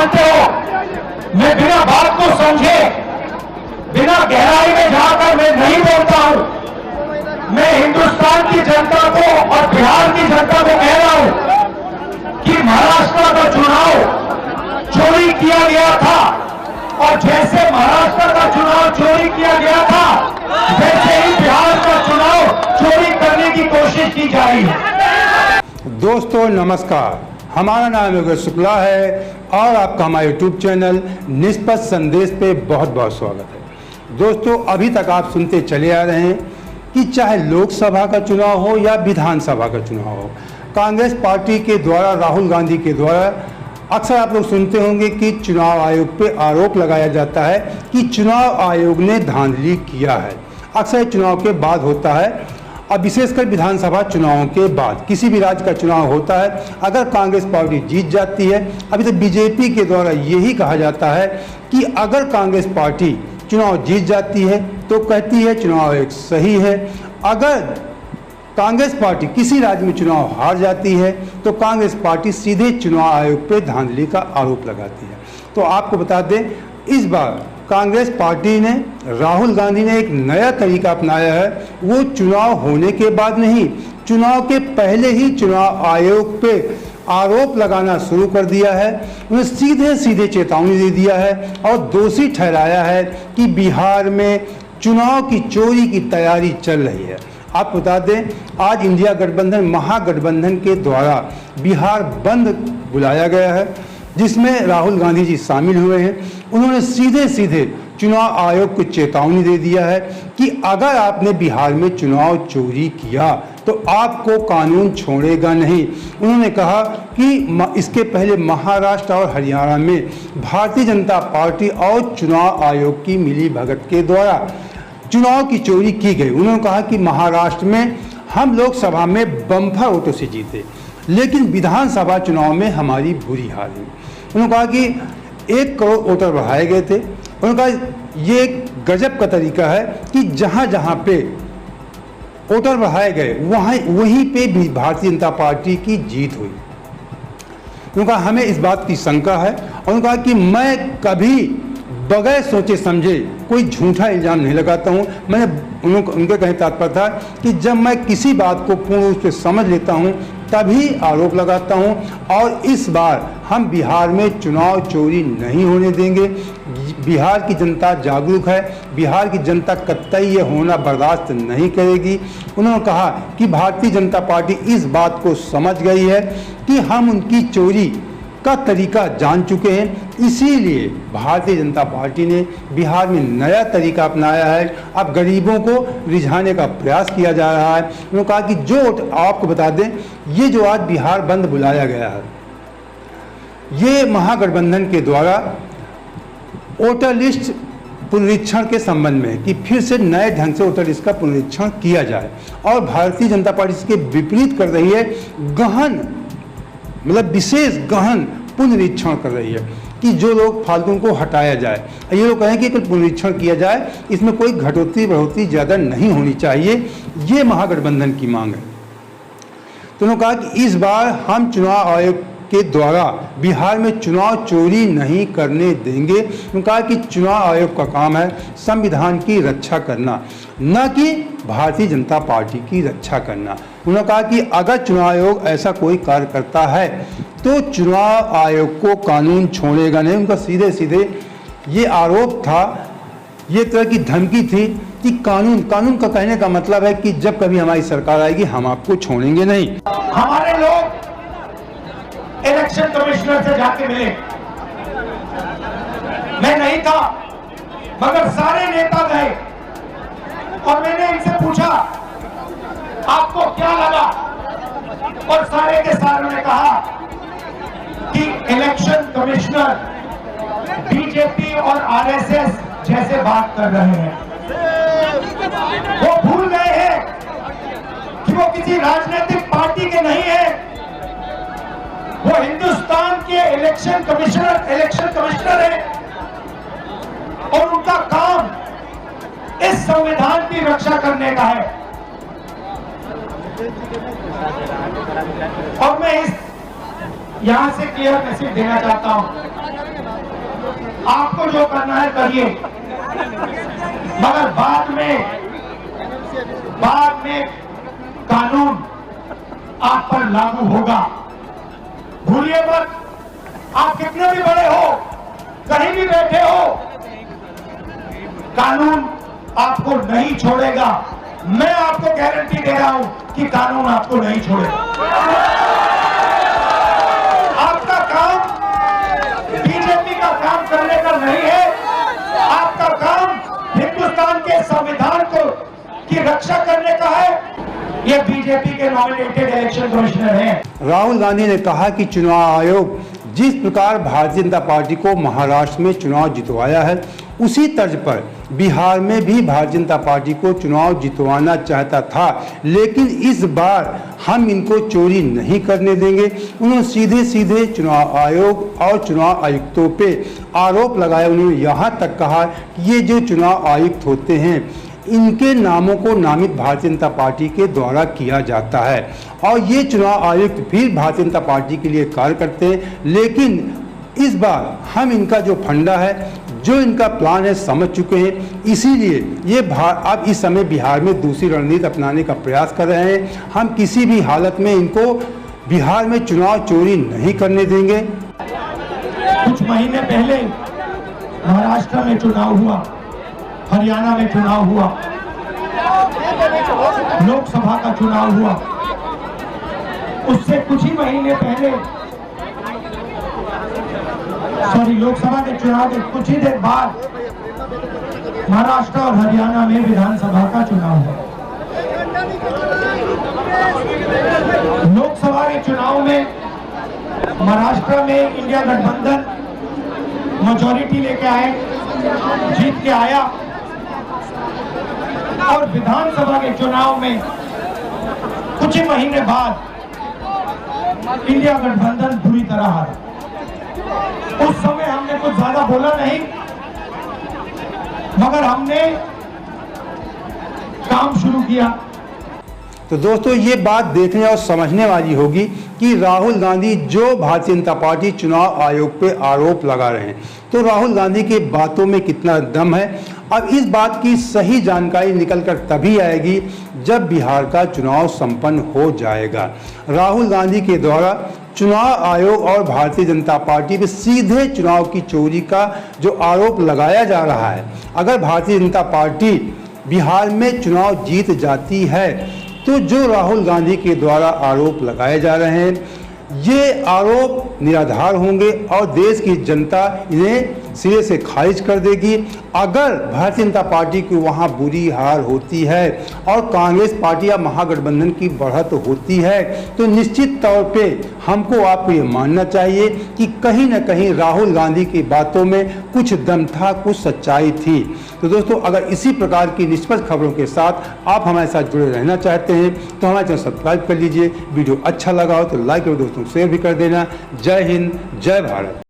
जानते हो, मैं बिना बात को समझे, बिना गहराई में जाकर मैं नहीं बोलता हूं। मैं हिंदुस्तान की जनता को और बिहार की जनता को कह रहा हूं कि महाराष्ट्र का चुनाव चोरी किया गया था, और जैसे महाराष्ट्र का चुनाव चोरी किया गया था, वैसे ही बिहार का चुनाव चोरी करने की कोशिश की जा रही है। दोस्तों नमस्कार, हमारा नाम योगेश शुक्ला है और आपका हमारे यूट्यूब चैनल निष्पक्ष संदेश पे बहुत बहुत स्वागत है। दोस्तों, अभी तक आप सुनते चले आ रहे हैं कि चाहे लोकसभा का चुनाव हो या विधानसभा का चुनाव हो, कांग्रेस पार्टी के द्वारा, राहुल गांधी के द्वारा अक्सर आप लोग सुनते होंगे कि चुनाव आयोग पे आरोप लगाया जाता है कि चुनाव आयोग ने धांधली किया है। अक्सर चुनाव के बाद होता है, अब विशेषकर विधानसभा चुनावों के बाद किसी भी राज्य का चुनाव होता है, अगर कांग्रेस पार्टी जीत जाती है, अभी तो बीजेपी के द्वारा यही कहा जाता है कि अगर कांग्रेस पार्टी चुनाव जीत जाती है तो कहती है चुनाव आयोग सही है, अगर कांग्रेस पार्टी किसी राज्य में चुनाव हार जाती है तो कांग्रेस पार्टी सीधे चुनाव आयोग पर धांधली का आरोप लगाती है। तो आपको बता दें, इस बार कांग्रेस पार्टी ने, राहुल गांधी ने एक नया तरीका अपनाया है। वो चुनाव होने के बाद नहीं, चुनाव के पहले ही चुनाव आयोग पे आरोप लगाना शुरू कर दिया है। उन्हें सीधे सीधे चेतावनी दे दिया है और दोषी ठहराया है कि बिहार में चुनाव की चोरी की तैयारी चल रही है। आप बता दें, आज इंडिया गठबंधन, महागठबंधन के द्वारा बिहार बंद बुलाया गया है, जिसमें राहुल गांधी जी शामिल हुए हैं। उन्होंने सीधे सीधे चुनाव आयोग को चेतावनी दे दिया है कि अगर आपने बिहार में चुनाव चोरी किया तो आपको कानून छोड़ेगा नहीं। उन्होंने कहा कि इसके पहले महाराष्ट्र और हरियाणा में भारतीय जनता पार्टी और चुनाव आयोग की मिलीभगत के द्वारा चुनाव की चोरी की गई। उन्होंने कहा कि महाराष्ट्र में हम लोकसभा में बम्पर वोटों से जीते, लेकिन विधानसभा चुनाव में हमारी बुरी हाल है। उन्होंने कहा कि 1 करोड़ वोटर बढ़ाए गए थे। उन्होंने कहा ये एक गजब का तरीका है कि जहाँ जहाँ पे वोटर बढ़ाए गए वहीं पे भी भारतीय जनता पार्टी की जीत हुई। उन्होंने कहा हमें इस बात की शंका है, और उन्होंने कहा कि मैं कभी बगैर सोचे समझे कोई झूठा इल्ज़ाम नहीं लगाता हूँ। मैंने उनके कहने तात्पर्य था कि जब मैं किसी बात को पूर्ण रूप से समझ लेता हूँ तभी आरोप लगाता हूँ, और इस बार हम बिहार में चुनाव चोरी नहीं होने देंगे। बिहार की जनता जागरूक है, बिहार की जनता कतई ये होना बर्दाश्त नहीं करेगी। उन्होंने कहा कि भारतीय जनता पार्टी इस बात को समझ गई है कि हम उनकी चोरी का तरीका जान चुके हैं, इसीलिए भारतीय जनता पार्टी ने बिहार में नया तरीका अपनाया है। अब गरीबों को रिझाने का प्रयास किया जा रहा है। उन्होंने कहा कि जो आपको बता दें, ये जो आज बिहार बंद बुलाया गया है, ये महागठबंधन के द्वारा वोटर लिस्ट पुनरीक्षण के संबंध में, कि फिर से नए ढंग से वोटर लिस्ट का पुनरीक्षण किया जाए, और भारतीय जनता पार्टी इसके विपरीत कर रही है, गहन मतलब विशेष गहन पुनरीक्षण कर रही है कि जो लोग फालतू को हटाया जाए। ये लोग कहें कि पुनरीक्षण किया जाए, इसमें कोई घटोतरी बढ़ोतरी ज़्यादा नहीं होनी चाहिए, ये महागठबंधन की मांग है। तो उन्होंने कहा कि इस बार हम चुनाव आयोग के द्वारा बिहार में चुनाव चोरी नहीं करने देंगे। उन्होंने कहा कि चुनाव आयोग का काम है संविधान की रक्षा करना, न कि भारतीय जनता पार्टी की रक्षा करना। उन्होंने कहा कि अगर चुनाव आयोग ऐसा कोई कार्य करता है तो चुनाव आयोग को कानून छोड़ेगा नहीं। उनका सीधे सीधे ये आरोप था, ये तरह की धमकी थी कि कानून का कहने का मतलब है कि जब कभी हमारी सरकार आएगी हम आपको छोड़ेंगे नहीं। हमारे लोग इलेक्शन कमिश्नर से जाके मिले, मैं नहीं था मगर सारे नेता गए, और मैंने इनसे पूछा आपको क्या लगा, और सारे के सारे ने कहा कि इलेक्शन कमिश्नर बीजेपी और आरएसएस जैसे बात कर रहे हैं। वो भूल गए हैं कि वो किसी राजनीतिक पार्टी के नहीं है, वो हिंदुस्तान के इलेक्शन कमिश्नर है, और उनका काम इस संविधान की रक्षा करने का है। और मैं इस यहां से क्लियर मैसेज देना चाहता हूं आपको जो करना है करिए, मगर बाद में कानून आप पर लागू होगा। भूलिए मत, आप कितने भी बड़े हो, कहीं भी बैठे हो, कानून आपको नहीं छोड़ेगा। मैं आपको गारंटी दे रहा हूं कि कानून आपको नहीं छोड़ेगा। आपका काम बीजेपी का काम करने का नहीं है, आपका काम हिंदुस्तान के संविधान की रक्षा करने का है। ये बीजेपी के नॉमिनेटेड इलेक्शन कमिश्नर हैं। राहुल गांधी ने कहा कि चुनाव आयोग जिस प्रकार भारतीय जनता पार्टी को महाराष्ट्र में चुनाव जितवाया है, उसी तर्ज पर बिहार में भी भारतीय जनता पार्टी को चुनाव जितवाना चाहता था, लेकिन इस बार हम इनको चोरी नहीं करने देंगे। उन्होंने सीधे सीधे चुनाव आयोग और चुनाव आयुक्तों पे आरोप लगाया। उन्होंने यहाँ तक कहा कि ये जो चुनाव आयुक्त होते हैं, इनके नामों को नामित भारतीय जनता पार्टी के द्वारा किया जाता है और ये चुनाव आयुक्त फिर भारतीय जनता पार्टी के लिए कार्य करते हैं। लेकिन इस बार हम इनका जो फंडा है, जो इनका प्लान है, समझ चुके हैं। इसीलिए ये अब इस समय बिहार में दूसरी रणनीति अपनाने का प्रयास कर रहे हैं। हम किसी भी हालत में इनको बिहार में चुनाव चोरी नहीं करने देंगे। कुछ महीने पहले महाराष्ट्र में चुनाव हुआ, हरियाणा में चुनाव हुआ, लोकसभा का चुनाव हुआ। उससे कुछ ही महीने पहले, लोकसभा के चुनाव के कुछ ही देर बाद महाराष्ट्र और हरियाणा में विधानसभा का चुनाव हुआ। लोकसभा के चुनाव में महाराष्ट्र में इंडिया गठबंधन मेजॉरिटी लेके आए, जीत के आया, और विधानसभा के चुनाव में कुछ ही महीने बाद इंडिया गठबंधन बुरी तरह हारा। उस समय हमने कुछ ज्यादा बोला नहीं, मगर हमने काम शुरू किया। तो दोस्तों, ये बात देखने और समझने वाली होगी कि राहुल गांधी जो भारतीय जनता पार्टी चुनाव आयोग पे आरोप लगा रहे हैं, तो राहुल गांधी की बातों में कितना दम है। अब इस बात की सही जानकारी निकलकर तभी आएगी जब बिहार का चुनाव संपन्न हो जाएगा। राहुल गांधी के द्वारा चुनाव आयोग और भारतीय जनता पार्टी पे सीधे चुनाव की चोरी का जो आरोप लगाया जा रहा है, अगर भारतीय जनता पार्टी बिहार में चुनाव जीत जाती है तो जो राहुल गांधी के द्वारा आरोप लगाए जा रहे हैं, ये आरोप निराधार होंगे और देश की जनता इन्हें सिरे से खारिज कर देगी। अगर भारतीय जनता पार्टी की वहाँ बुरी हार होती है और कांग्रेस पार्टी या महागठबंधन की बढ़त होती है, तो निश्चित तौर पे हमको आपको ये मानना चाहिए कि कहीं ना कहीं राहुल गांधी की बातों में कुछ दम था, कुछ सच्चाई थी। तो दोस्तों, अगर इसी प्रकार की निष्पक्ष खबरों के साथ आप हमारे साथ जुड़े रहना चाहते हैं तो हमारे चैनल सब्सक्राइब कर लीजिए। वीडियो अच्छा लगा हो तो लाइक और दोस्तों शेयर भी कर देना। जय हिंद, जय भारत।